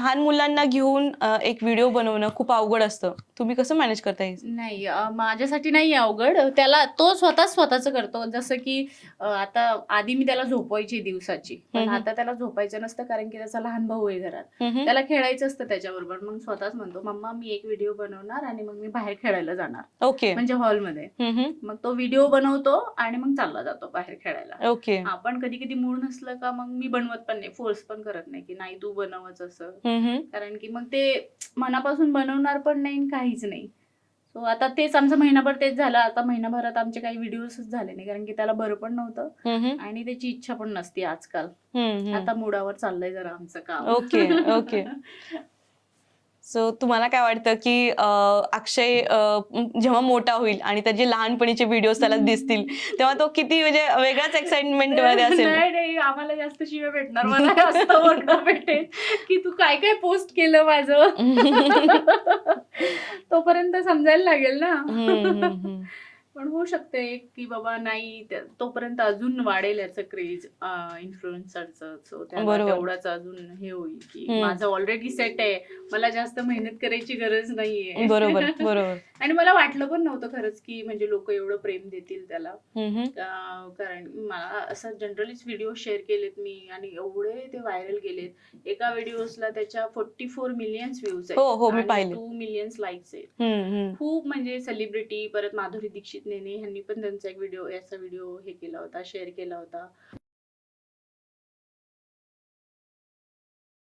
लहान मुलांना घेऊन एक व्हिडिओ बनवणं खूप अवघड असतं. तुम्ही कसं मॅनेज करता हे? नाही माझ्यासाठी नाही अवघड. त्याला तो स्वतःचं करतो. जसं की आता आधी मी त्याला झोपवायची दिवसाची. पण आता त्याला झोपायचं नसतं कारण की त्याचा लहान भाऊ आहे घरात. त्याला खेळायचं असतं त्याच्याबरोबर. मग स्वतःच म्हणतो, "मम्मा मी एक व्हिडिओ बनवणार आणि मग मी बाहेर खेळायला जाणार." ओके. म्हणजे हॉलमध्ये. मग तो व्हिडिओ बनवतो आणि मग चालला जातो बाहेर खेळायला. ओके. आपण कधी-कधी मूड नसलं का मग मी बनवत पण नाही, फोर्स पण करत नाही की नाही तू बनवच असं. कारण की मग ते मनापासून बनवणार पण नाही आणि काहीच नाही. सो आता तेच आमचं महिनाभर तेच झालं. आता महिनाभरात आमचे काही व्हिडिओजच झाले नाही कारण की त्याला बरं पण नव्हतं आणि त्याची इच्छा पण नसते आजकाल. आता मुडावर चाललंय जरा आमचं काम. Okay, okay. सो तुम्हाला काय वाटतं, की अक्षय जेव्हा मोठा होईल आणि त्याचे लहानपणीचे व्हिडिओज त्याला दिसतील, तेव्हा तो किती म्हणजे वेगळाच एक्साइटमेंटमध्ये असेल? नाही, आम्हाला जास्त शिव्या भेटणार. मला जास्त ओरडा भेटेल, की तू काय-काय पोस्ट केलं माझं. तोपर्यंत समजायला लागेल ना. पण होऊ शकते की बाबा नाही तोपर्यंत अजून वाढेल याचं क्रेज इन्फ्लुएन्सरचं. सो त्याला बरोबर. तेवढाच अजून हे होईल की माझं ऑलरेडी सेट आहे. मला जास्त मेहनत करायची गरज नाहीये. बरोबर, बरोबर. आणि मला वाटलं पण नव्हतं खरंच की म्हणजे लोक एवढं प्रेम देतील त्याला. कारण मला असं जनरलीच व्हिडिओ शेअर केलेत मी आणि एवढे ते व्हायरल गेलेत. एका व्हिडिओसला त्याच्या 44 मिलियन्स व्ह्यूज हो, हो. आहेत मी आणि पाहिले. 2 मिलियन्स लाईक्स आहेत. खूप म्हणजे सेलिब्रिटी परत माधुरी दीक्षित नेने ह्यांनी पण त्यांचा एक व्हिडिओ याचा व्हिडिओ हे केला होता, शेअर केला होता.